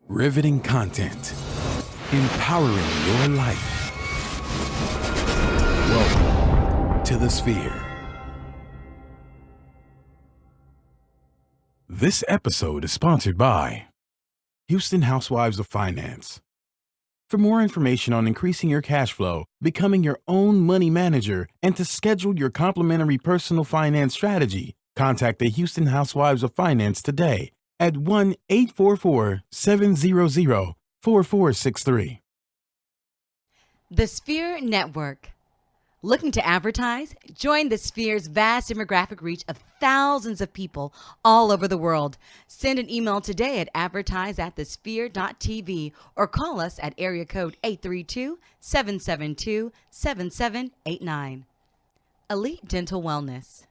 Riveting content. Empowering your life. Welcome to the Sphere. This episode is sponsored by Houston Housewives of Finance. For more information on increasing your cash flow, becoming your own money manager, and to schedule your complimentary personal finance strategy, contact the Houston Housewives of Finance today at 1-844-700-4463. The Sphere Network. Looking to advertise? Join the Sphere's vast demographic reach of thousands of people all over the world. Send an email today at advertise@thesphere.tv or call us at area code 832-772-7789. Elite Dental Wellness.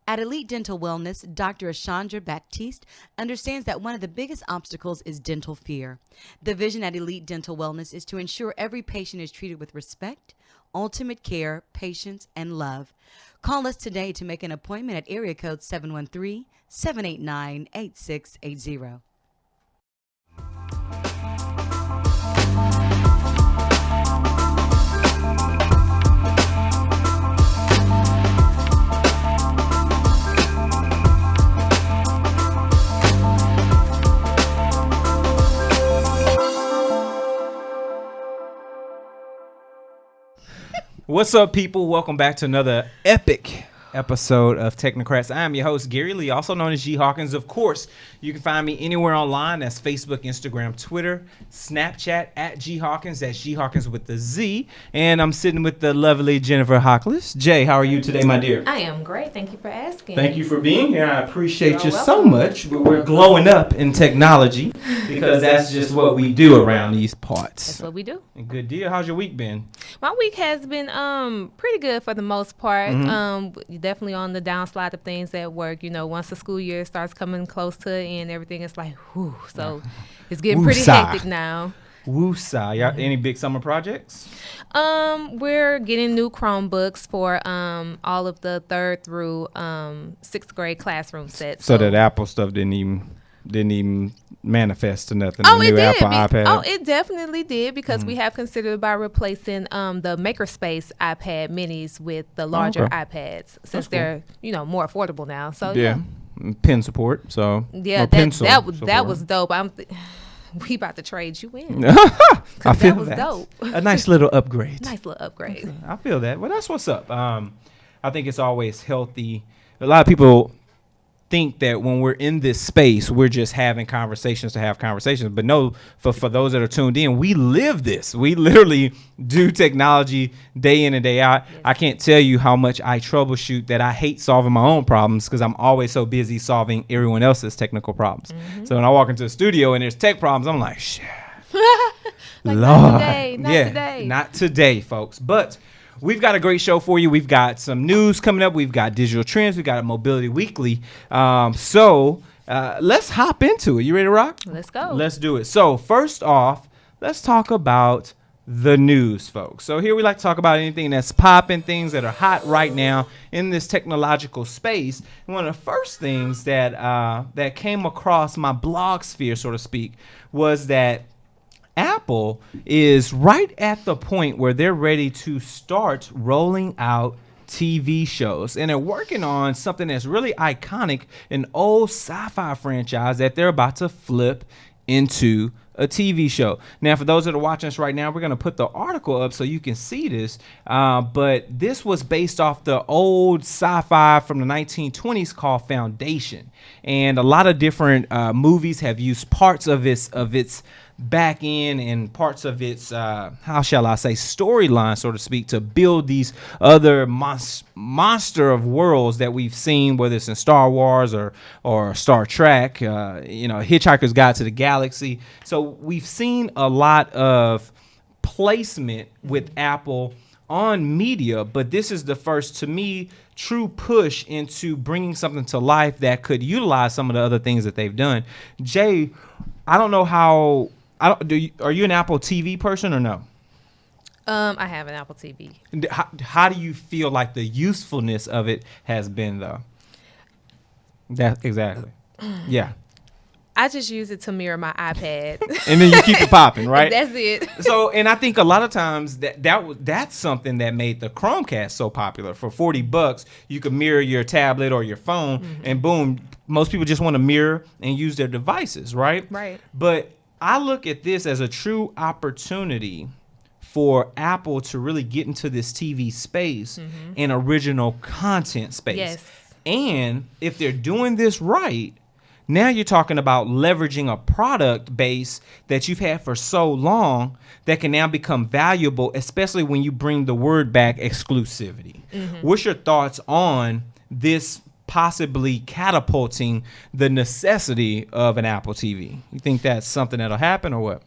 At Elite Dental Wellness, Dr. Ashandra Baptiste understands that one of the biggest obstacles is dental fear. The vision at Elite Dental Wellness is to ensure every patient is treated with respect, ultimate care, patience, and love. Call us today to make an appointment at area code 713-789-8680. What's up, people? Welcome back to another epic episode of Technocrats. I am your host, Gary Lee, also known as G. Hawkins. Of course, you can find me anywhere online. That's Facebook, Instagram, Twitter, Snapchat, at G. Hawkins. That's G. Hawkins with the Z. And I'm sitting with the lovely Jennifer Hawkins. Jay, how are you today, my dear? I am great. Thank you for asking. Thank you for being here. I appreciate you You're so welcome. much. We're glowing up in technology because that's just what we do around these parts. That's what we do. Good deal. How's your week been? My week has been pretty good for the most part. Definitely on the downslide of things at work. You know, once the school year starts coming close to the end, everything is like, whew. So it's getting pretty Woosah. hectic now. Woosah. Y'all any big summer projects? We're getting new Chromebooks for all of the 3rd through 6th grade classroom sets. So that Apple stuff didn't even manifest to nothing. Oh, the it new did. Apple iPad. Oh, it definitely did because we have considered about replacing the Makerspace iPad minis with the larger iPads since they're more affordable now. So yeah. Pen support. So yeah, or pencil that support. was dope. We about to trade you in. I feel that was dope. A nice little upgrade. Nice little upgrade. I feel that. Well, that's what's up. I think it's always healthy. A lot of people think that when we're in this space, we're just having conversations to have conversations. But no, for those that are tuned in, we live this. We literally do technology day in and day out. Yes. I can't tell you how much I troubleshoot that I hate solving my own problems because I'm always so busy solving everyone else's technical problems. So when I walk into the studio and there's tech problems, I'm like, shit. Like, Lord. Not Not today, folks. But we've got a great show for you. We've got some news coming up. We've got digital trends. We've got a Mobility Weekly. So let's hop into it. You ready to rock? Let's go. Let's do it. So first off, let's talk about the news, folks. So here we like to talk about anything that's popping, things that are hot right now in this technological space. And one of the first things that came across my blog sphere, so to speak, was that Apple is right at the point where they're ready to start rolling out TV shows, and they're working on something that's really iconic, an old sci-fi franchise that they're about to flip into a TV show. Now, for those that are watching us right now, we're going to put the article up so you can see this, but this was based off the old sci-fi from the 1920s called Foundation, and a lot of different movies have used parts of its back end and parts of its how shall I say storyline, so to speak, to build these other monster of worlds that we've seen, whether it's in Star Wars or Star Trek, Hitchhiker's Guide to the Galaxy. So we've seen a lot of placement with Apple on media, but this is the first, to me, true push into bringing something to life that could utilize some of the other things that they've done. Jay, I don't know how. Are you an Apple TV person or no? I have an Apple TV. How do you feel like the usefulness of it has been, though? That exactly. Yeah. I just use it to mirror my iPad. And then you keep it popping, right? That's it. So, and I think a lot of times that's something that made the Chromecast so popular. For $40, you could mirror your tablet or your phone, and boom, most people just want to mirror and use their devices, right? Right. But I look at this as a true opportunity for Apple to really get into this TV space and original content space. Yes. And if they're doing this right, now you're talking about leveraging a product base that you've had for so long that can now become valuable, especially when you bring the word back, exclusivity. What's your thoughts on this possibly catapulting the necessity of an Apple TV? You think that's something that'll happen or what?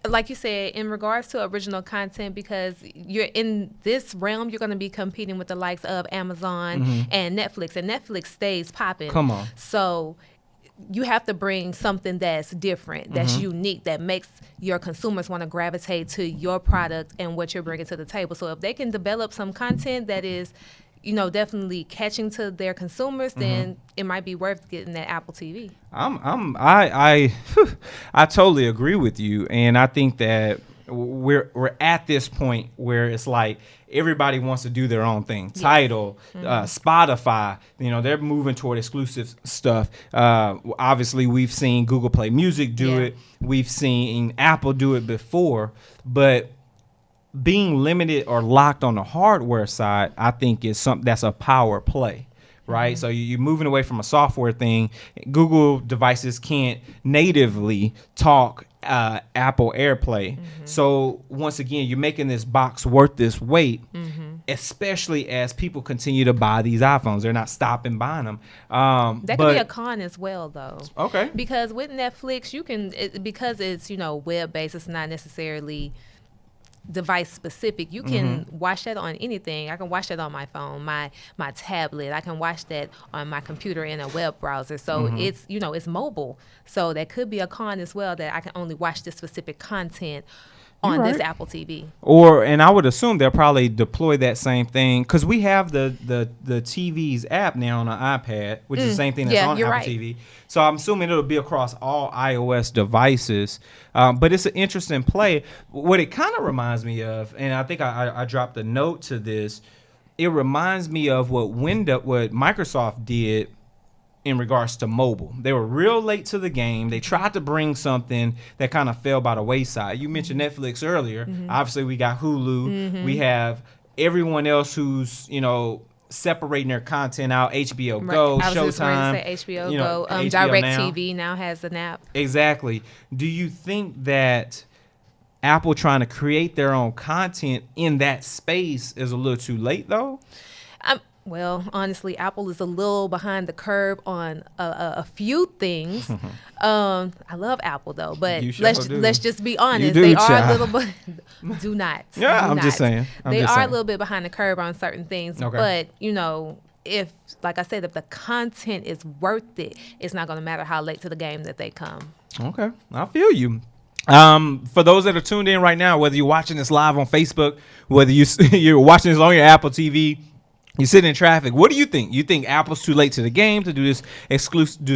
Like you said, in regards to original content, because you're in this realm, you're going to be competing with the likes of Amazon and Netflix stays popping. Come on. So you have to bring something that's different, that's unique, that makes your consumers want to gravitate to your product and what you're bringing to the table. So if they can develop some content that is, definitely catching to their consumers, then it might be worth getting that Apple TV. I totally agree with you, and I think that we're at this point where it's like everybody wants to do their own thing. Yes. Tidal, Spotify, they're moving toward exclusive stuff. Obviously, we've seen Google Play Music do it. We've seen Apple do it before, but being limited or locked on the hardware side, I think is something that's a power play, right? So you're moving away from a software thing. Google devices can't natively talk Apple AirPlay. So once again, you're making this box worth this weight, especially as people continue to buy these iPhones. They're not stopping buying them. That could be a con as well, though. Okay. Because with Netflix, you can, because it's, web-based, it's not necessarily device specific. You can watch that on anything. I can watch that on my phone, my tablet. I can watch that on my computer in a web browser. So it's it's mobile. So that could be a con as well, that I can only watch this specific content on this Apple TV. And I would assume they'll probably deploy that same thing, because we have the TV's app now on an iPad, which is the same thing that's on Apple TV. So I'm assuming it'll be across all iOS devices. But it's an interesting play. What it kind of reminds me of, and I think I dropped a note to this, it reminds me of what Microsoft did in regards to mobile. They were real late to the game. They tried to bring something that kind of fell by the wayside. You mentioned Netflix earlier. Obviously, we got Hulu. We have everyone else who's, separating their content out. HBO Go, I was Showtime. just ready to say HBO Go. DirecTV now has an app. Exactly. Do you think that Apple trying to create their own content in that space is a little too late, though? Well, honestly, Apple is a little behind the curve on a few things. I love Apple, though, but let's just be honest. They are a little bit. Do not. Yeah, I'm just saying. They are a little bit behind the curve on certain things. Okay. But if, like I said, if the content is worth it, it's not going to matter how late to the game that they come. Okay, I feel you. For those that are tuned in right now, whether you're watching this live on Facebook, whether you're watching this on your Apple TV, you sit in traffic. What do you think? You think Apple's too late to the game to do this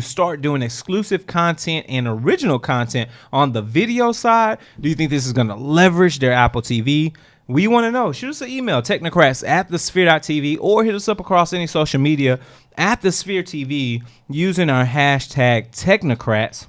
start doing exclusive content and original content on the video side? Do you think this is going to leverage their Apple TV? We want to know. Shoot us an email, technocrats@thesphere.tv, or hit us up across any social media at the Sphere TV using our hashtag Technocrats.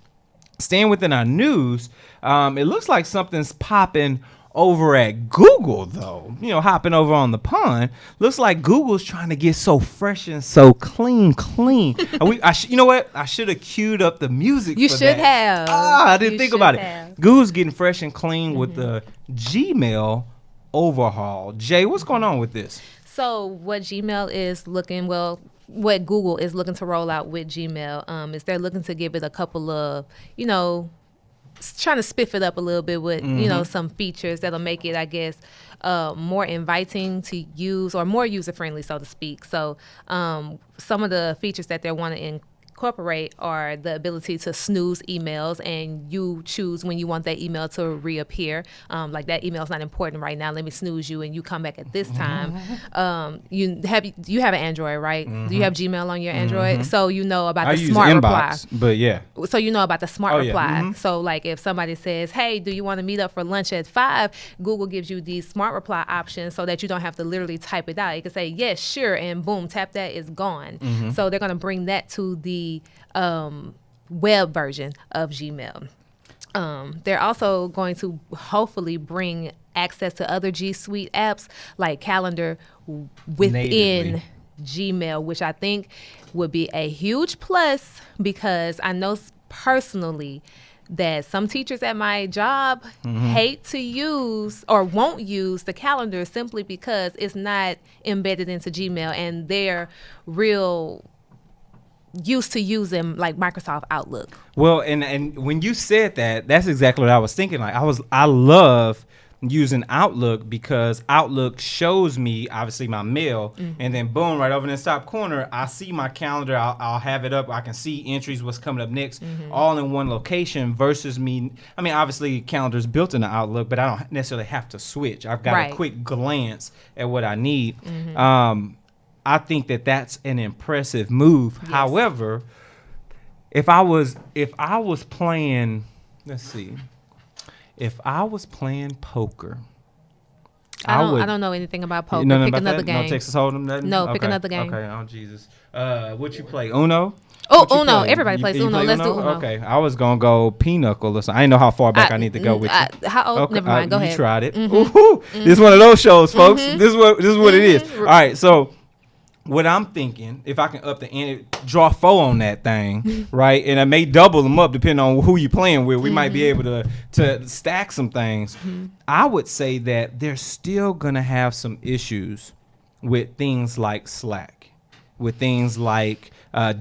Staying within our news, it looks like something's popping over at Google, though. Hopping over on the pond. Looks like Google's trying to get so fresh and so clean. You know what? I should have queued up the music. You should have. I didn't think about it. Google's getting fresh and clean with the Gmail overhaul. Jay, what's going on with this? So what Gmail is what Google is looking to roll out with Gmail is they're looking to give it a couple of, trying to spiff it up a little bit with, some features that'll make it, I guess, more inviting to use, or more user-friendly, so to speak. So some of the features that they want to incorporate are the ability to snooze emails, and you choose when you want that email to reappear. Like that email is not important right now. Let me snooze you, and you come back at this time. You have an Android, right? Do you have Gmail on your Android? So you know about I the use smart inbox, reply. but yeah. So you know about the smart Oh, yeah. reply. So like if somebody says, "Hey, do you want to meet up for lunch at 5?" Google gives you these smart reply options so that you don't have to literally type it out. You can say, "Yes, sure," and boom, tap that, it's gone. So they're gonna bring that to the web version of Gmail. They're also going to hopefully bring access to other G Suite apps like Calendar within Natively. Gmail, which I think would be a huge plus, because I know personally that some teachers at my job hate to use or won't use the calendar simply because it's not embedded into Gmail, and they're real used to using like Microsoft Outlook. Well, and when you said that, that's exactly what I was thinking. Like I love using Outlook because Outlook shows me obviously my mail, and then boom, right over in the top corner, I see my calendar. I'll have it up. I can see entries, what's coming up next, all in one location. Versus me, I mean, obviously calendar's built into Outlook, but I don't necessarily have to switch. I've got a quick glance at what I need. I think that that's an impressive move. Yes. However, if I was playing, let's see. If I was playing poker, I don't know anything about poker. Pick another game. No Texas Hold'em, nothing? No, pick another game. Okay, oh Jesus. What you play? Uno? Oh, What you Uno. play? Everybody plays you Uno. play Let's do Uno. Okay, I was gonna go pinochle or something. I didn't know how far back I need to go with you. How old? Okay, Never mind. Go you ahead. tried it. Ooh, this is one of those shows, folks. This is what it is. All right, so what I'm thinking, if I can up the ante, draw 4 on that thing, right? And I may double them up depending on who you're playing with. We might be able to stack some things. I would say that they're still gonna have some issues with things like Slack, with things like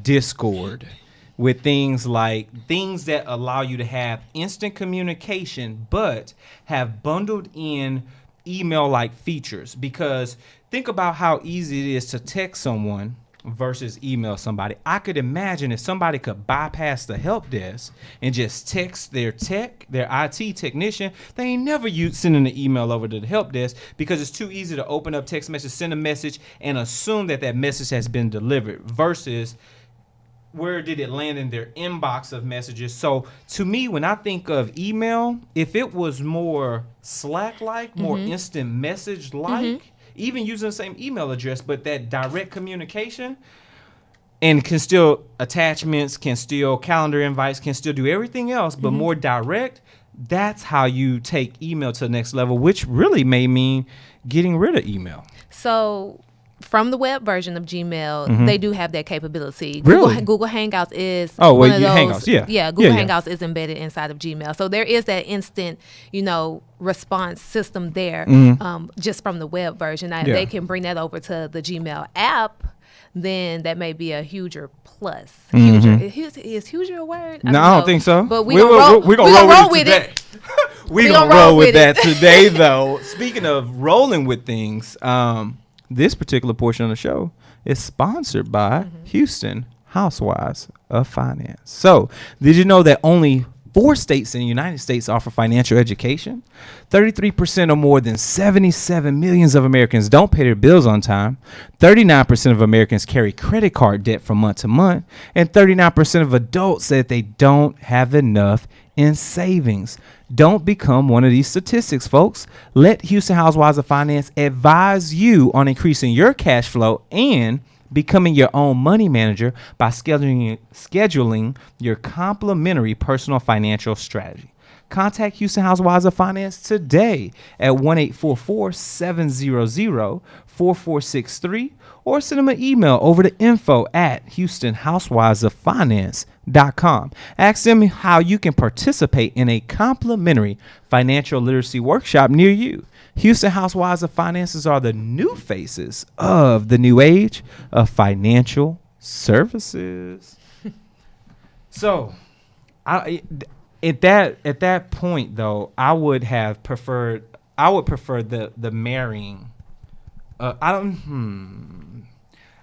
Discord, with things that allow you to have instant communication, but have bundled in email-like features. Because think about how easy it is to text someone versus email somebody. I could imagine if somebody could bypass the help desk and just text their IT technician, they ain't never sending an email over to the help desk, because it's too easy to open up text message, send a message, and assume that message has been delivered versus where did it land in their inbox of messages. So to me, when I think of email, if it was more Slack-like, more instant message-like, even using the same email address, but that direct communication, and can still attachments, can still calendar invites, can still do everything else, but more direct, that's how you take email to the next level, which really may mean getting rid of email. So from the web version of Gmail, they do have that capability. Really? Google Hangouts is one of those. Hangouts, yeah. Google Yeah. Hangouts is embedded inside of Gmail. So there is that instant, response system there, just from the web version. Now, if they can bring that over to the Gmail app, then that may be a huger plus. Is huger a word? No, I don't think so. But we're gonna roll with it. We're gonna roll with that today, though. Speaking of rolling with things, this particular portion of the show is sponsored by Houston Housewives of Finance. So, did you know that only 4 states in the United States offer financial education? 33% or more than 77 millions of Americans don't pay their bills on time. 39% of Americans carry credit card debt from month to month. And 39% of adults said they don't have enough in savings. Don't become one of these statistics, folks. Let Houston Housewives of Finance advise you on increasing your cash flow and becoming your own money manager by scheduling your complimentary personal financial strategy. Contact Houston Housewives of Finance today at 1-844-700-4463 or send them an email over to info@houstonhousewivesoffinance.com. Ask them how you can participate in a complimentary financial literacy workshop near you. Houston Housewives of Finances are the new faces of the new age of financial services. So, at that point though, I would prefer the marrying.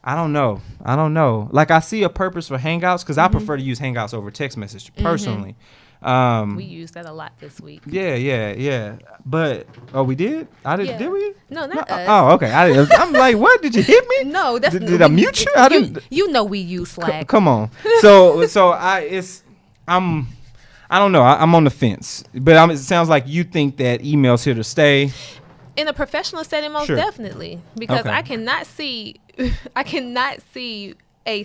I don't know. Like, I see a purpose for Hangouts because I prefer to use Hangouts over text message personally. We used that a lot this week. Yeah. But we did? Yeah. Did we? No, not us. Oh, okay. I'm like, what? Did you hit me? No, that's did I mute you? I didn't. You know we use Slack. Come on. So I don't know. I'm on the fence, but it sounds like you think that email's here to stay. In a professional setting, most definitely, because I cannot see a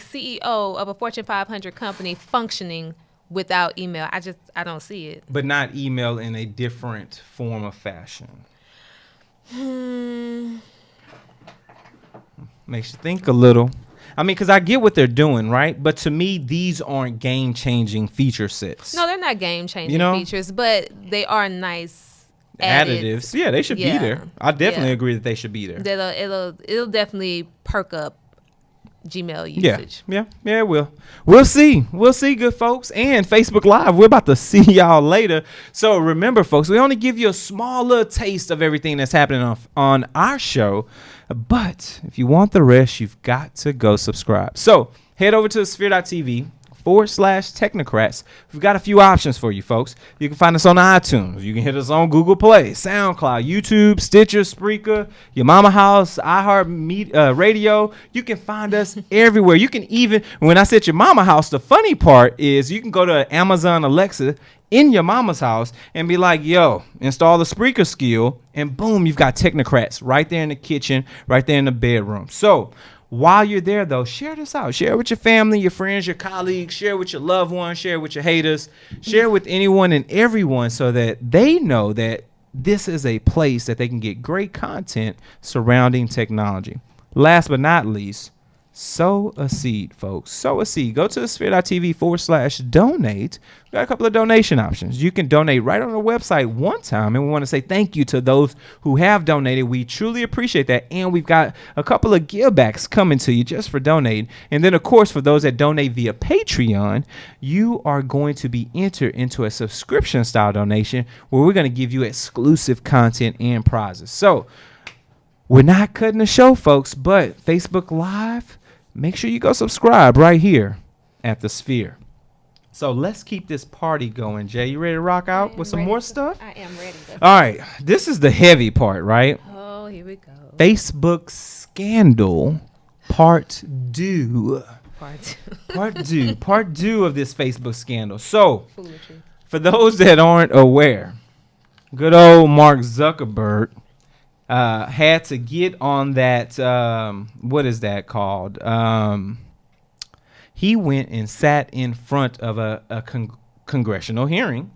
CEO of a Fortune 500 company functioning without email. I don't see it. But not email in a different form of fashion. Makes you think a little. I mean, because I get what they're doing, right? But to me, these aren't game-changing feature sets. No, they're not game-changing features, but they are nice additives. Yeah, they should be there. I definitely agree that they should be there. It'll definitely perk up Gmail usage. Yeah, it will. We'll see, good folks. And Facebook Live, we're about to see y'all later. So remember, folks, we only give you a small little taste of everything that's happening on our show. But if you want the rest, you've got to go subscribe. So head over to sphere.tv/Technocrats. We've got a few options for you, folks. You can find us on iTunes. You can hit us on Google Play, SoundCloud, YouTube, Stitcher, Spreaker, Your Mama House, iHeart Radio. You can find us everywhere. You can even, when I said Your Mama House, the funny part is you can go to Amazon Alexa in your mama's house and be like, yo, install the Spreaker skill, and boom, you've got Technocrats right there in the kitchen, right there in the bedroom. So while you're there, though, share this out. Share it with your family, your friends, your colleagues. Share it with your loved ones. Share it with your haters. Share it with anyone and everyone so that they know that this is a place that they can get great content surrounding technology. Last but not least, sow a seed, folks. Sow a seed. Go to sphere.tv/donate. We got a couple of donation options. You can donate right on the website one time, and we want to say thank you to those who have donated. We truly appreciate that, and we've got a couple of givebacks coming to you just for donating. And then, of course, for those that donate via Patreon, you are going to be entered into a subscription-style donation where we're going to give you exclusive content and prizes. So we're not cutting the show, folks, but Facebook Live, make sure you go subscribe right here at the Sphere. So let's keep this party going, Jay. You ready to rock out with some more stuff? I am ready. All right. This is the heavy part, right? Oh, here we go. Facebook scandal part 2. Part 2 of this Facebook scandal. So for those that aren't aware, good old Mark Zuckerberg had to get on that, what is that called? He went and sat in front of a congressional hearing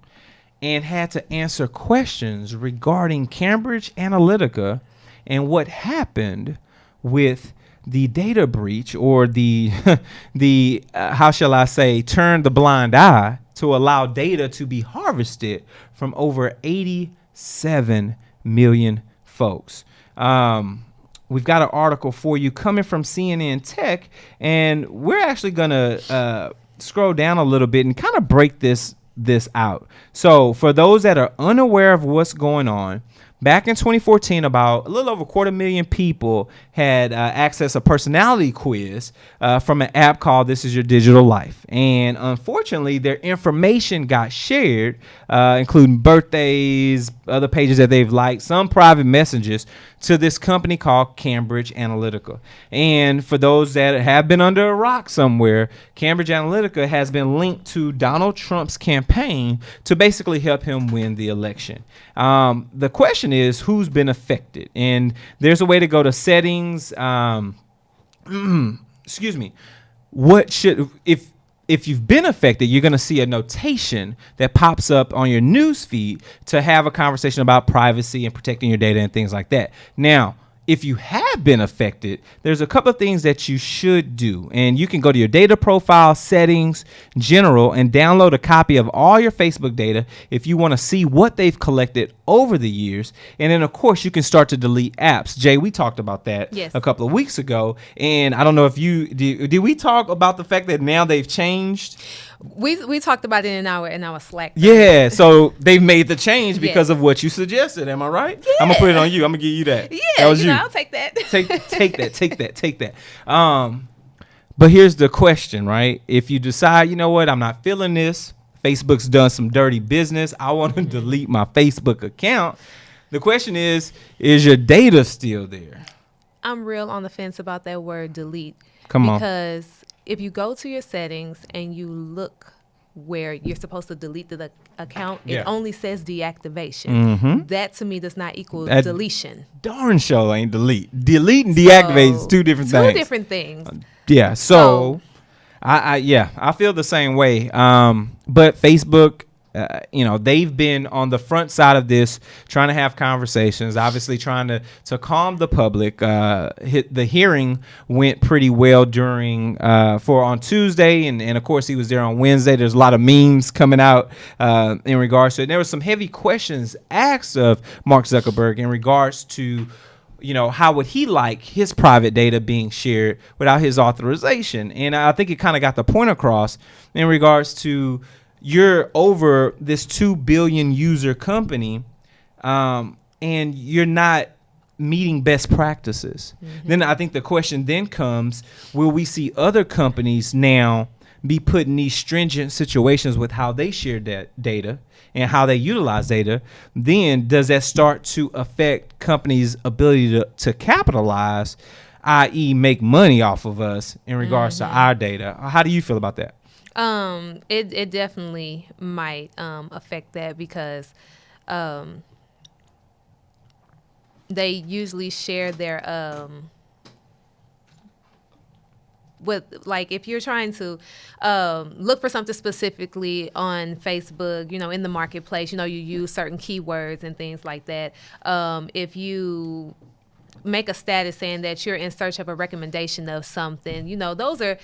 and had to answer questions regarding Cambridge Analytica and what happened with the data breach, or the how shall I say, turn the blind eye to allow data to be harvested from over 87 million folks. We've got an article for you coming from CNN Tech, and we're actually gonna scroll down a little bit and kind of break this out. So for those that are unaware of what's going on, back in 2014, about a little over 250,000 people had accessed a personality quiz from an app called This Is Your Digital Life. And unfortunately, their information got shared, including birthdays, other pages that they've liked, some private messages, to this company called Cambridge Analytica. And for those that have been under a rock somewhere, Cambridge Analytica has been linked to Donald Trump's campaign to basically help him win the election. The question is, who's been affected? And there's a way to go to settings. Excuse me. What should, if you've been affected, you're going to see a notation that pops up on your news feed to have a conversation about privacy and protecting your data and things like that. Now, if you have been affected, there's a couple of things that you should do. And you can go to your data profile, settings, general, and download a copy of all your Facebook data if you want to see what they've collected over the years. And then, of course, you can start to delete apps. Jay, we talked about that a couple of weeks ago. And I don't know if you did we talk about the fact that now they've changed? We talked about it in our Slack. Yeah, so they've made the change because of what you suggested. Am I right? Yeah. I'm gonna put it on you. I'm gonna give you that. Yeah, that was you. I'll take that. Take that. But here's the question, right? If you decide, you know what, I'm not feeling this. Facebook's done some dirty business. I want to delete my Facebook account. The question is your data still there? I'm real on the fence about that word delete. Come on. Because if you go to your settings and you look where you're supposed to delete the account, it only says deactivation. That to me does not equal deletion. Darn show ain't delete. Delete and deactivate is two different things. Two different things. Yeah. So I feel the same way. But Facebook, they've been on the front side of this, trying to have conversations, obviously trying to calm the public. The hearing went pretty well on Tuesday. And of course, he was there on Wednesday. There's a lot of memes coming out in regards to it. And there were some heavy questions asked of Mark Zuckerberg in regards to, how would he like his private data being shared without his authorization? And I think it kind of got the point across in regards to, you're over this 2 billion user company, and you're not meeting best practices. Then I think the question then comes, will we see other companies now be put in these stringent situations with how they share that data and how they utilize data? Then does that start to affect companies' ability to capitalize, i.e. make money off of us in regards to our data? How do you feel about that? It definitely might affect that because they usually share their with, like, if you're trying to look for something specifically on Facebook, in the marketplace, you use certain keywords and things like that. If you make a status saying that you're in search of a recommendation of something, those are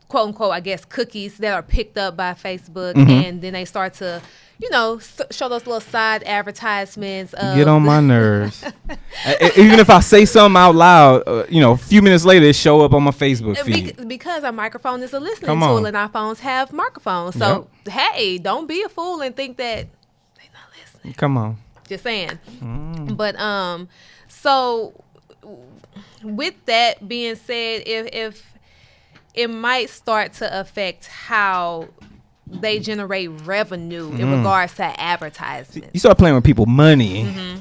quote unquote, I guess, cookies that are picked up by Facebook, and then they start to, show those little side advertisements. Get on my nerves. Even if I say something out loud, a few minutes later, it show up on my Facebook feed. Because our microphone is a listening tool, and our phones have microphones. So, hey, don't be a fool and think that they're not listening. Come on. Just saying. But, so with that being said, if it might start to affect how they generate revenue in regards to advertisements. You start playing with people's money,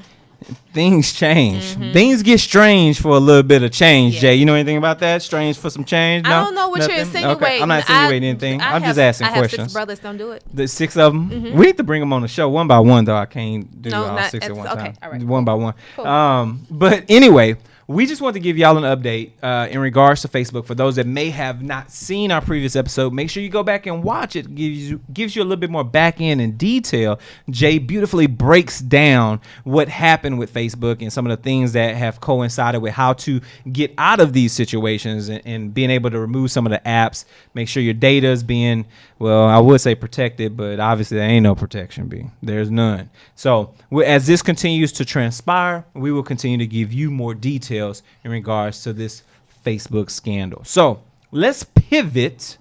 things change. Things get strange for a little bit of change, Jay. You know anything about that? Strange for some change? No? I don't know what you're insinuating. Okay. I'm not insinuating anything. I'm just asking questions. I have 6 brothers, don't do it. The 6 of them? We need to bring them on the show one by one, though. I can't do all 6 at one time. Okay, all right. One by one. Cool. But anyway, we just want to give y'all an update in regards to Facebook. For those that may have not seen our previous episode, make sure you go back and watch it. Gives you a little bit more back end and detail. Jay beautifully breaks down what happened with Facebook and some of the things that have coincided with how to get out of these situations and being able to remove some of the apps. Make sure your data is being, well, I would say protected, but obviously there ain't no protection, B. There's none. So as this continues to transpire, we will continue to give you more details in regards to this Facebook scandal. So let's pivot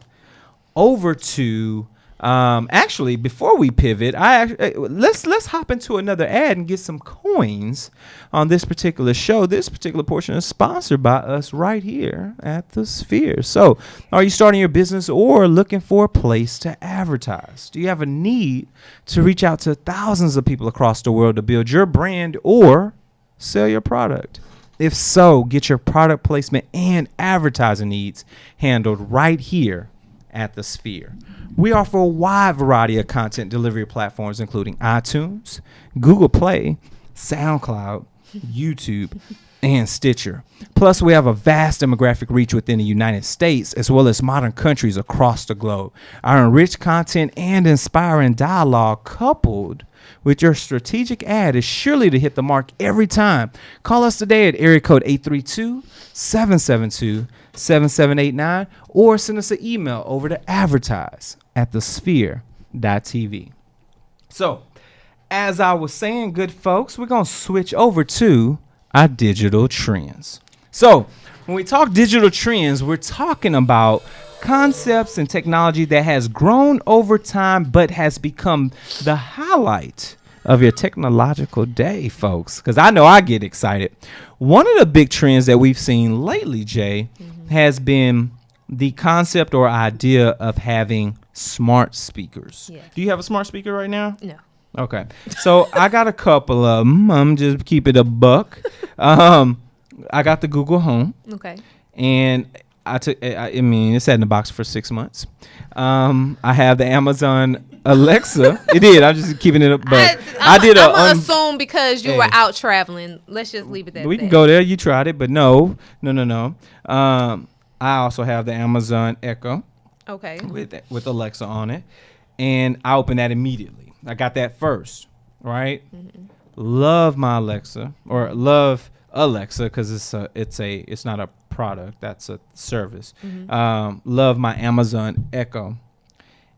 over to actually before we pivot, let's hop into another ad and get some coins on this particular show. This particular portion is sponsored by us right here at the Sphere. So are you starting your business or looking for a place to advertise? Do you have a need to reach out to thousands of people across the world to build your brand or sell your product? If so, get your product placement and advertising needs handled right here at the Sphere. We offer a wide variety of content delivery platforms, including iTunes, Google Play, SoundCloud, YouTube, and Stitcher. Plus, we have a vast demographic reach within the United States, as well as modern countries across the globe. Our enriched content and inspiring dialogue, coupled with your strategic ad, is surely to hit the mark every time. Call us today at area code 832-772-7789 or send us an email over to advertise@thesphere.tv. So, as I was saying, good folks, we're going to switch over to our digital trends. So, when we talk digital trends, we're talking about concepts and technology that has grown over time but has become the highlight of your technological day, folks? Because I know I get excited. One of the big trends that we've seen lately, Jay, has been the concept or idea of having smart speakers. Yes. Do you have a smart speaker right now? No. Okay. So I got a couple of them. I'm just keep it a buck. I got the Google Home. Okay. And I mean, it's sat in the box for 6 months. I have the Amazon Alexa. It did. I'm just keeping it up. But I'm gonna assume because you were out traveling. Let's just leave it at we that. can go there. You tried it, but no. I also have the Amazon Echo. Okay. With Alexa on it, and I opened that immediately. I got that first, right? Mm-hmm. Love my Alexa, or love Alexa, because it's not a product, that's a service. Mm-hmm. Love my Amazon Echo,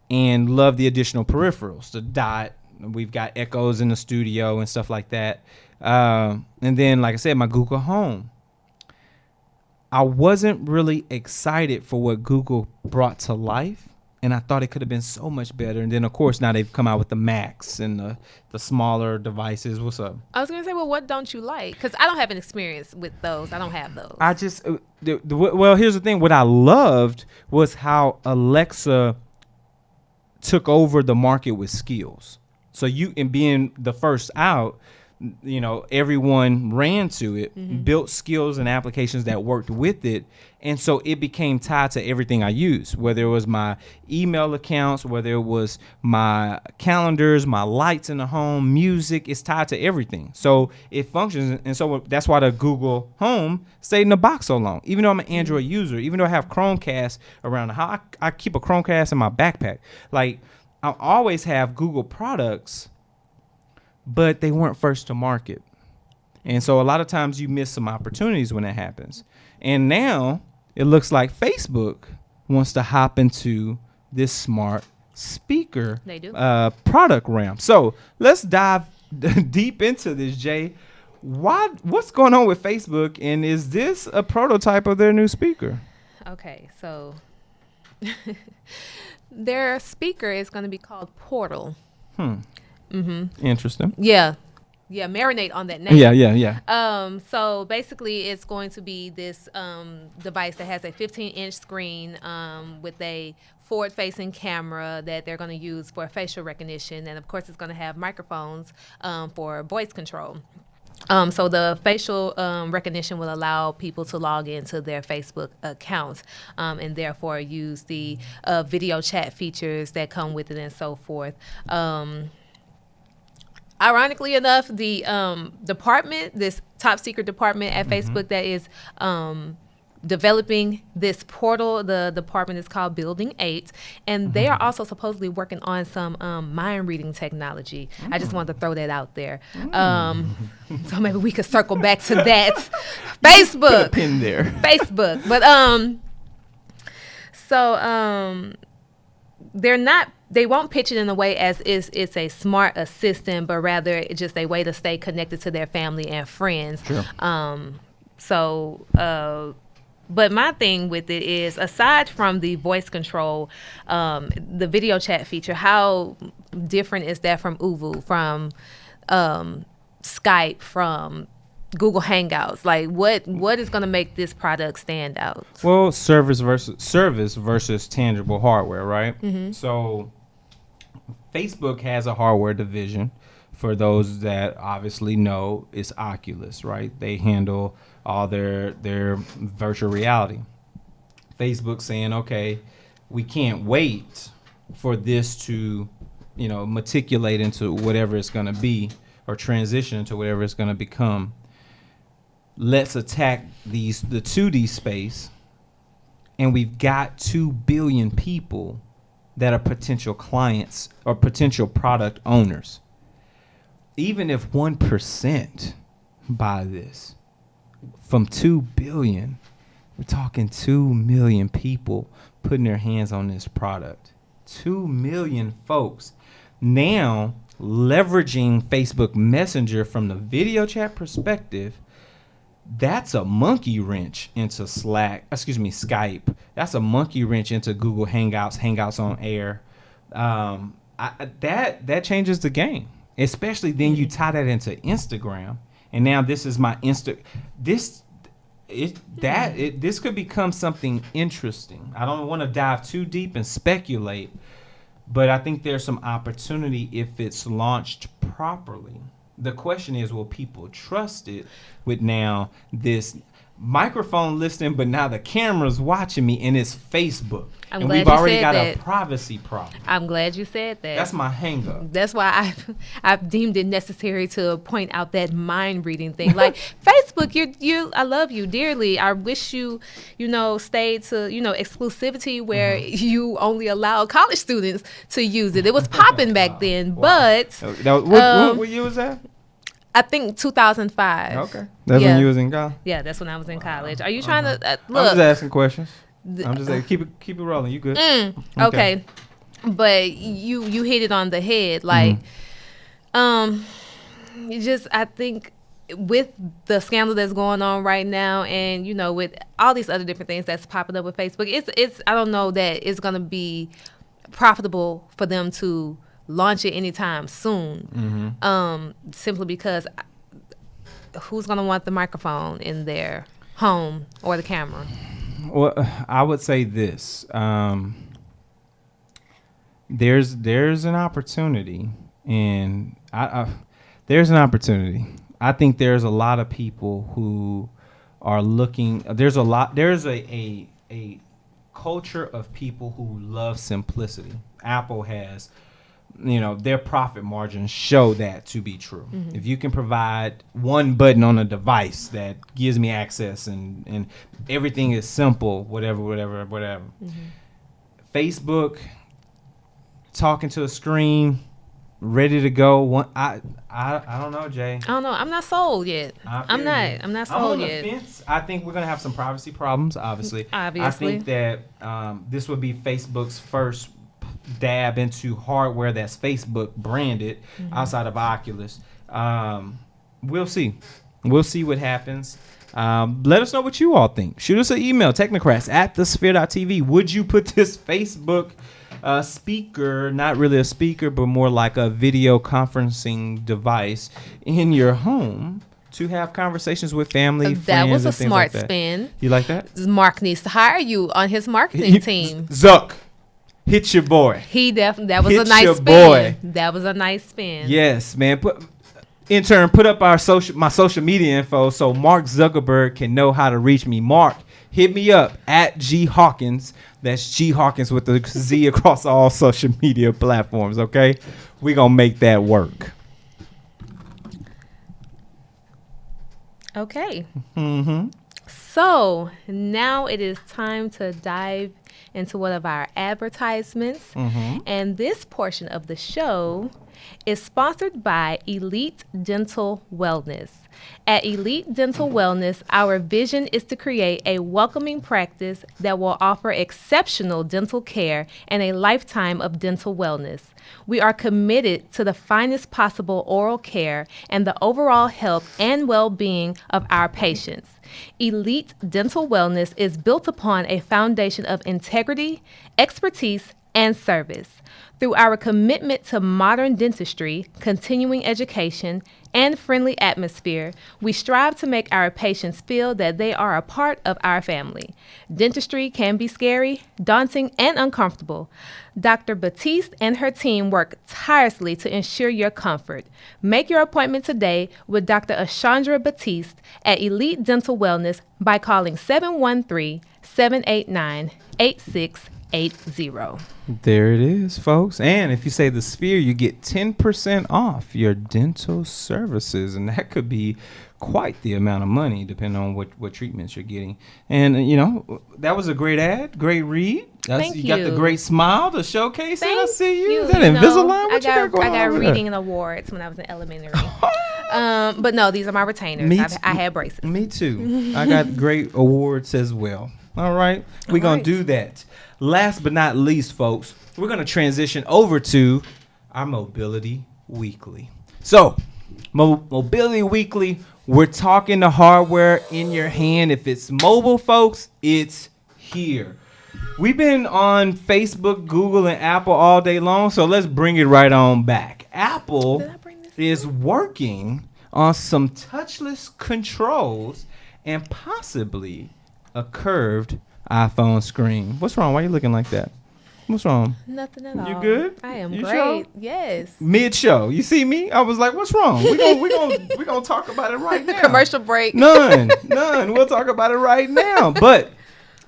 and love the additional peripherals, the Dot. We've got Echoes in the studio and stuff like that. And then, like I said, my Google Home. I wasn't really excited for what Google brought to life, and I thought it could have been so much better. And then, of course, now they've come out with the Macs and the smaller devices. What's up? I was going to say, well, what don't you like? Because I don't have an experience with those. I don't have those. I just, well, here's the thing. What I loved was how Alexa took over the market with skills. So in being the first out, you know, everyone ran to it, built skills and applications that worked with it. And so it became tied to everything I use, whether it was my email accounts, whether it was my calendars, my lights in the home, music. It's tied to everything. So it functions. And so that's why the Google Home stayed in the box so long. Even though I'm an Android user, even though I have Chromecast around the house, I keep a Chromecast in my backpack. Like, I always have Google products, but they weren't first to market. And so a lot of times you miss some opportunities when that happens. And now it looks like Facebook wants to hop into this smart speaker product realm. So let's dive deep into this, Jay. What's going on with Facebook, and is this a prototype of their new speaker? Okay, so their speaker is going to be called Portal. Interesting. Yeah, marinate on that name. Yeah. So basically it's going to be this device that has a 15-inch screen with a forward-facing camera that they're going to use for facial recognition, and of course it's going to have microphones for voice control. So the facial recognition will allow people to log into their Facebook accounts and therefore use the video chat features that come with it and so forth. Ironically enough, the department, this top secret department at Facebook that is developing this portal, the department is called Building 8, and they are also supposedly working on some mind reading technology. I just wanted to throw that out there. So maybe we could circle back to that. Facebook. Put a pin there. Facebook. But they won't pitch it in a way as it's a smart assistant, but rather it's just a way to stay connected to their family and friends. Sure. But my thing with it is, aside from the voice control, the video chat feature, how different is that from Uvu, from Skype, from Google Hangouts? Like, what is going to make this product stand out? Well, service versus tangible hardware, right? So Facebook has a hardware division. For those that obviously know, it's Oculus, right? They handle all their virtual reality. Facebook saying, okay, we can't wait for this to, matriculate into whatever it's going to be, or transition into whatever it's going to become. Let's attack the 2D space, and we've got 2 billion people that are potential clients or potential product owners. Even if 1% buy this, from 2 billion, we're talking 2 million people putting their hands on this product. 2 million folks now leveraging Facebook Messenger from the video chat perspective that's a monkey wrench into Skype. That's a monkey wrench into Google Hangouts on Air. That changes the game. Especially then you tie that into Instagram, and now this is my This could become something interesting. I don't want to dive too deep and speculate, but I think there's some opportunity if it's launched properly. The question is, will people trust it with now this microphone listening, but now the camera's watching me and it's Facebook. And we've already got a privacy problem. I'm glad you said that. That's my hang up. That's why I've deemed it necessary to point out that mind reading thing. Like Facebook, I love you dearly. I wish you stayed to, exclusivity where you only allow college students to use it. It was popping back then, but what year was that? I think 2005. Okay. That's when you was in college? Yeah, that's when I was in college. Are you trying to look? I'm just asking questions. I'm just saying, keep it rolling. You good? Okay. But you hit it on the head. Like, I think with the scandal that's going on right now, and with all these other different things that's popping up with Facebook, it's I don't know that it's gonna be profitable for them to launch it anytime soon. Simply because who's gonna want the microphone in their home or the camera? Well, I would say this: there's an opportunity, and there's an opportunity. I think there's a lot of people who are looking. There's a culture of people who love simplicity. Apple has, their profit margins show that to be true. If you can provide one button on a device that gives me access and everything is simple, whatever. Facebook, talking to a screen, ready to go. I don't know, Jay. I don't know. I'm not sold yet. I'm not sold yet. I'm on the fence. I think we're gonna have some privacy problems. Obviously. I think that this would be Facebook's first dab into hardware that's Facebook branded outside of Oculus. We'll see what happens. Let us know what you all think. Shoot us an email, technocrats@thesphere.tv. Would you put this Facebook speaker, not really a speaker, but more like a video conferencing device in your home to have conversations with family, friends? That was a smart like spin. You like that? Mark needs to hire you on his marketing team. Zuck. Hit your boy. That was a nice spin. Boy. That was a nice spin. Yes, man. Intern, put up my social media info so Mark Zuckerberg can know how to reach me. Mark, hit me up at G Hawkins. That's G Hawkins with the Z across all social media platforms, okay? We're going to make that work. Okay. So now it is time to dive into one of our advertisements. And this portion of the show is sponsored by Elite Dental Wellness. At Elite Dental Wellness, our vision is to create a welcoming practice that will offer exceptional dental care and a lifetime of dental wellness. We are committed to the finest possible oral care and the overall health and well-being of our patients. Elite Dental Wellness is built upon a foundation of integrity, expertise, and service. Through our commitment to modern dentistry, continuing education, and friendly atmosphere, we strive to make our patients feel that they are a part of our family. Dentistry can be scary, daunting, and uncomfortable. Dr. Batiste and her team work tirelessly to ensure your comfort. Make your appointment today with Dr. Ashandra Batiste at Elite Dental Wellness by calling 713-789-8680. There it is, folks. And if you say the Sphere, you get 10% off your dental services, and that could be quite the amount of money depending on what treatments you're getting. And that was a great ad, great read. Thank you. You got the great smile to showcase it. I see you. Is that Invisalign? What I got reading awards when I was in elementary. But no, these are my retainers. I had braces. Me too. I got great awards as well. All right. We're going to do that. Last but not least, folks, we're going to transition over to our Mobility Weekly. So, Mobility Weekly, we're talking the hardware in your hand. If it's mobile, folks, it's here. We've been on Facebook, Google, and Apple all day long, so let's bring it right on back. Apple is working on some touchless controls and possibly a curved iPhone screen. What's wrong? Why are you looking like that? What's wrong? Nothing at all. You good? I am You great. sure? Yes. Mid-show. You see me? I was like, what's wrong? We gonna talk about it right now. Commercial break. None. We'll talk about it right now. But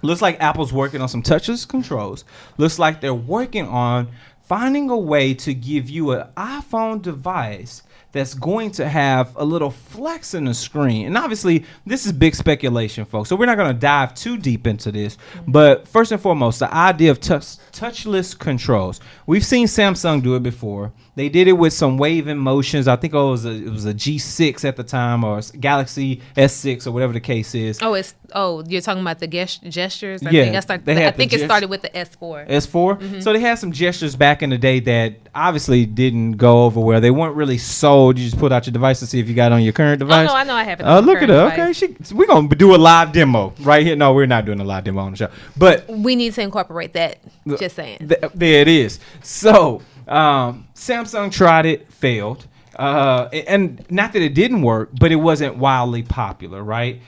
looks like Apple's working on some touchless controls. Looks like they're working on finding a way to give you an iPhone device that's going to have a little flex in the screen. And obviously, this is big speculation, folks. So we're not going to dive too deep into this. But first and foremost, the idea of touchless controls. We've seen Samsung do it before. They did it with some wave-in motions. I think it was a G6 at the time, or Galaxy S6, or whatever the case is. You're talking about the gestures? Yeah, I think it started with the S4. S4? Mm-hmm. So they had some gestures back in the day that obviously didn't go over well. They weren't really sold. You just pulled out your device to see if you got it on your current device. Oh, no, I know I have it on look at her. device. Okay, we're going to do a live demo right here. No, we're not doing a live demo on the show. But We need to incorporate that. Just saying. there it is. So Samsung tried it, failed. And not that it didn't work, but it wasn't wildly popular, right?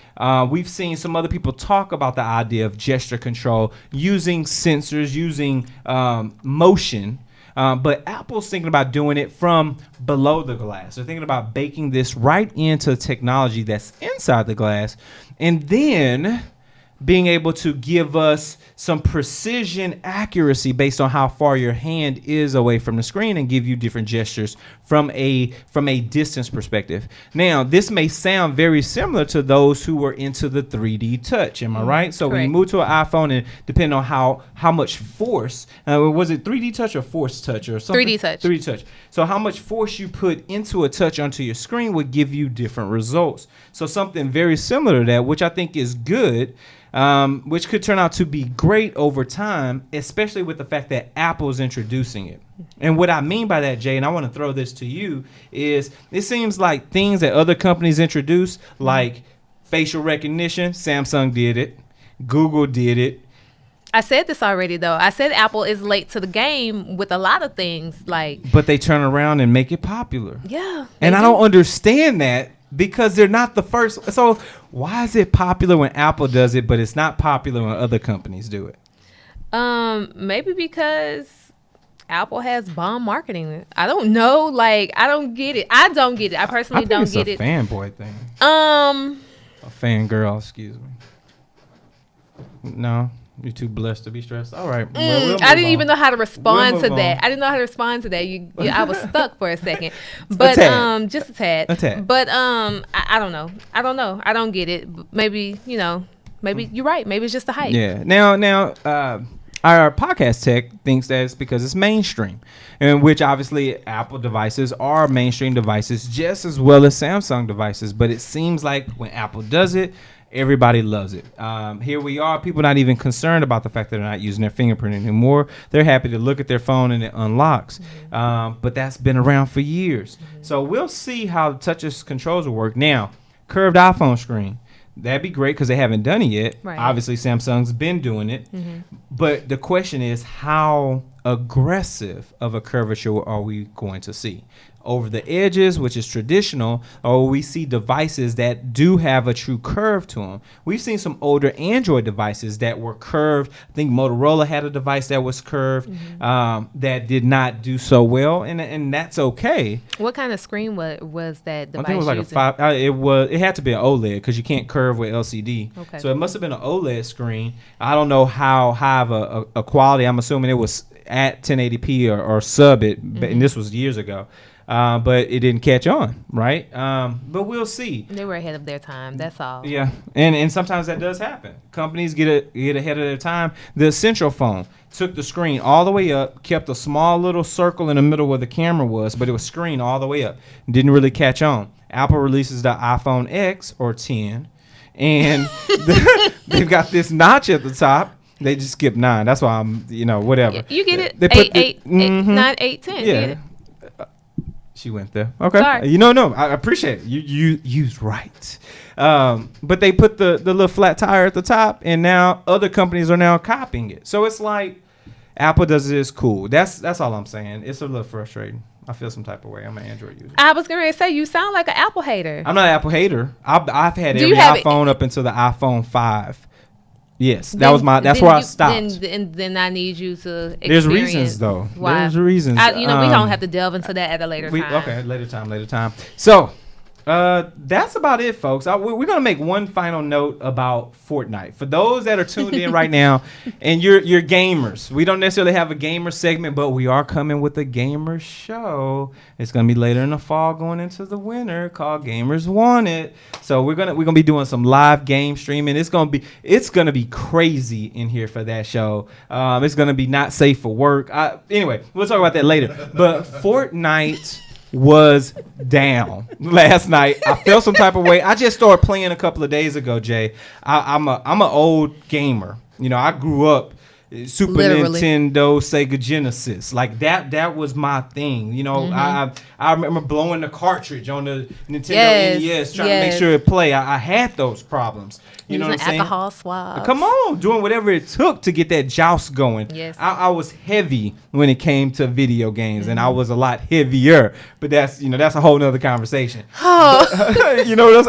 We've seen some other people talk about the idea of gesture control using sensors, using motion. But Apple's thinking about doing it from below the glass. They're thinking about baking this right into technology that's inside the glass, and then being able to give us some precision accuracy based on how far your hand is away from the screen and give you different gestures from a distance perspective. Now, this may sound very similar to those who were into the 3D touch. Am I right? So when you correct. move to an iPhone, and depending on how much force, was it 3D touch or force touch or something? 3D touch. 3D touch. So how much force you put into a touch onto your screen would give you different results. So something very similar to that, which I think is good, which could turn out to be great over time, especially with the fact that Apple's introducing it. And what I mean by that, Jay, and I want to throw this to you, is it seems like things that other companies introduce, like facial recognition, Samsung did it, Google did it. I said this already, though. I said Apple is late to the game with a lot of things. But they turn around and make it popular. Yeah. And I don't understand that, because they're not the first. So why is it popular when Apple does it, but it's not popular when other companies do it? Maybe because Apple has bomb marketing. I don't know. I don't get it. I don't get it. I personally don't get it. It's a fanboy thing. A fangirl, excuse me. No, you're too blessed to be stressed. All right. I didn't even know how to respond We'll to move that. on. I didn't know how to respond to that. I was stuck for a second. But tad. just a tad. A tad. But I don't know. I don't know. I don't get it. Maybe, maybe you're right. Maybe it's just the hype. Yeah. Now, our podcast tech thinks that it's because it's mainstream, in which obviously Apple devices are mainstream devices just as well as Samsung devices. But it seems like when Apple does it, everybody loves it. Here we are, people not even concerned about the fact that they're not using their fingerprint anymore. They're happy to look at their phone and it unlocks. But that's been around for years. So we'll see how touchless controls will work. Now, curved iPhone screen. That'd be great because they haven't done it yet. Right. Obviously, Samsung's been doing it. But the question is, how aggressive of a curvature are we going to see? Over the edges, which is traditional, or we see devices that do have a true curve to them. We've seen some older Android devices that were curved. I think Motorola had a device that was curved that did not do so well, and that's okay. What kind of screen was that device I think it was like using? a 5. It had to be an OLED because you can't curve with LCD. Okay. So it must have been an OLED screen. I don't know how high of a quality. I'm assuming it was at 1080p or sub it, and this was years ago. But it didn't catch on, right? But we'll see. They were ahead of their time. That's all. Yeah, and sometimes that does happen. Companies get ahead of their time. The Essential phone took the screen all the way up, kept a small little circle in the middle where the camera was, but it was screen all the way up. Didn't really catch on. Apple releases the iPhone X or 10, and they've got this notch at the top. They just skipped 9. That's why I'm, whatever. You get it. They put 8, 9, 8, 10. Yeah. She went there. Okay. Sorry. No, I appreciate it. You used right. But they put the little flat tire at the top, and now other companies are now copying it. So it's like Apple does this, cool. That's all I'm saying. It's a little frustrating. I feel some type of way. I'm an Android user. I was going to say, you sound like an Apple hater. I'm not an Apple hater. I've had Do every you have iPhone up until the iPhone 5. Yes, that's where I stopped. Then I need you to experience. There's reasons, though. Why. There's reasons. We don't have to delve into that at a later time. Okay, later time. So, that's about it, folks. We're going to make one final note about Fortnite. For those that are tuned in right now, and you're gamers, we don't necessarily have a gamer segment, but we are coming with a gamer show. It's going to be later in the fall, going into the winter, called Gamers Want It. So we're gonna be doing some live game streaming. It's gonna be crazy in here for that show. It's gonna be not safe for work. Anyway, we'll talk about that later. But Fortnite was down last night. I felt some type of way. I just started playing a couple of days ago, Jay. I'm an old gamer. I grew up Super Literally. Nintendo, Sega Genesis, like that was my thing. I remember blowing the cartridge on the Nintendo NES, trying to make sure it play. I had those problems. You know what I'm saying? Alcohol swabs. Come on, doing whatever it took to get that joust going. Yes. I was heavy when it came to video games, and I was a lot heavier. But that's a whole nother conversation. Oh.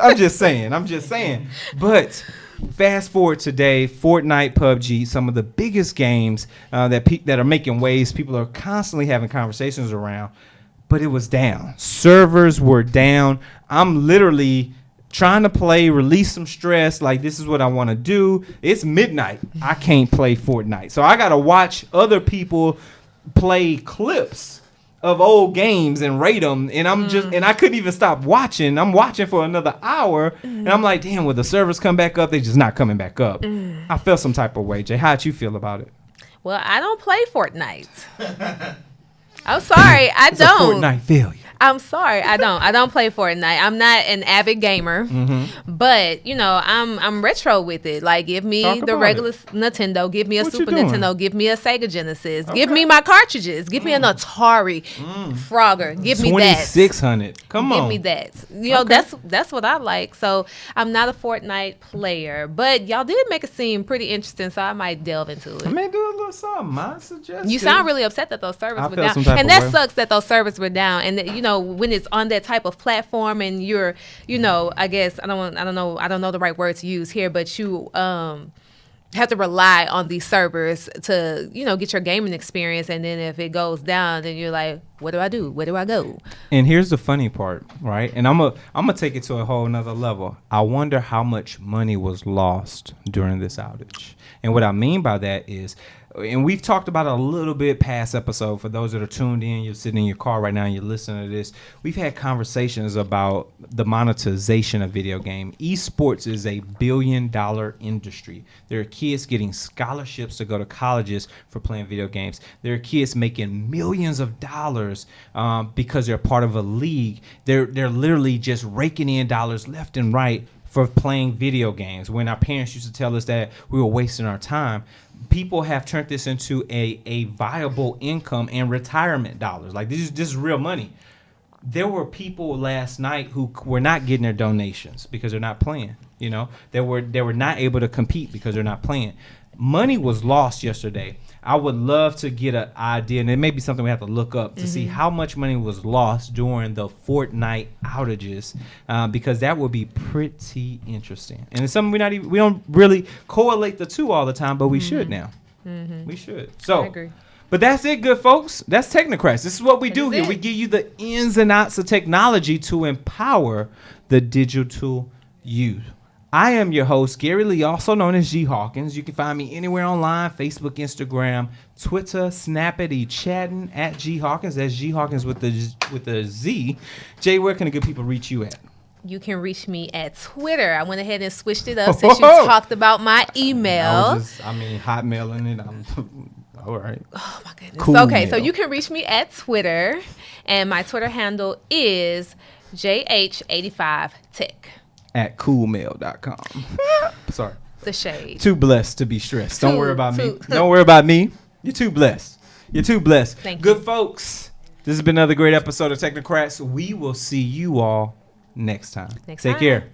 I'm just saying. But fast forward today, Fortnite, PUBG, some of the biggest games that are making waves. People are constantly having conversations around, but it was down. Servers were down. I'm literally trying to play, release some stress. Like, this is what I want to do. It's midnight. I can't play Fortnite. So I got to watch other people play clips of old games and rate them, and and I couldn't even stop watching. I'm watching for another hour, and I'm like, damn, will the servers come back up? They just not coming back up. I felt some type of way. Jay, how'd you feel about it? Well, I don't play Fortnite. I'm sorry, I It's don't. a Fortnite failure. I'm sorry, I don't play Fortnite. I'm not an avid gamer, but I'm retro with it. Like, give me Talk the about regular Nintendo, give me a What you Super doing? Nintendo, give me a Sega Genesis, give me my cartridges, give me an Atari Frogger, give me that. 2600. Come on. Give me that. That's what I like. So I'm not a Fortnite player, but y'all did make it seem pretty interesting, so I might delve into it. I may do a little something. I suggest You sound really upset that those servers I were felt down, some type and of that way. sucks that those servers were down. And when it's on that type of platform, and you're, I guess I don't know the right word to use here, but you have to rely on these servers to get your gaming experience. And then if it goes down, then you're like, what do I do? Where do I go? And here's the funny part, right? And I'm gonna take it to a whole nother level. I wonder how much money was lost during this outage. And what I mean by that is, and we've talked about it a little bit past episode. For those that are tuned in, you're sitting in your car right now and you're listening to this. We've had conversations about the monetization of video game. Esports is a $1 billion industry. There are kids getting scholarships to go to colleges for playing video games. There are kids making millions of dollars because they're part of a league. They're literally just raking in dollars left and right for playing video games. When our parents used to tell us that we were wasting our time, people have turned this into a viable income and retirement dollars. Like, this is real money. There were people last night who were not getting their donations because they're not playing. They were not able to compete because they're not playing. Money was lost yesterday. I would love to get an idea, and it may be something we have to look up to see how much money was lost during the Fortnite outages, because that would be pretty interesting. And it's something we don't really correlate the two all the time, but we should now. We should. So, I agree. But that's it, good folks. That's Technocrats. This is what we do here. it. We give you the ins and outs of technology to empower the digital youth. I am your host, Gary Lee, also known as G Hawkins. You can find me anywhere online: Facebook, Instagram, Twitter, Snappity, chatting at G Hawkins. That's G Hawkins with the Z. Jay, where can the good people reach you at? You can reach me at Twitter. I went ahead and switched it up since you talked about my email. Hotmailing it. All right. Oh my goodness. Cool Okay, mail. so you can reach me at Twitter, and my Twitter handle is JH85Tech. At coolmail.com. Sorry. The shade. Too blessed to be stressed. Don't Too- worry about me. too- Don't worry about me. You're too blessed. You're too blessed. Thank Good you. folks. This has been another great episode of Technocrats. We will see you all next time. Take care.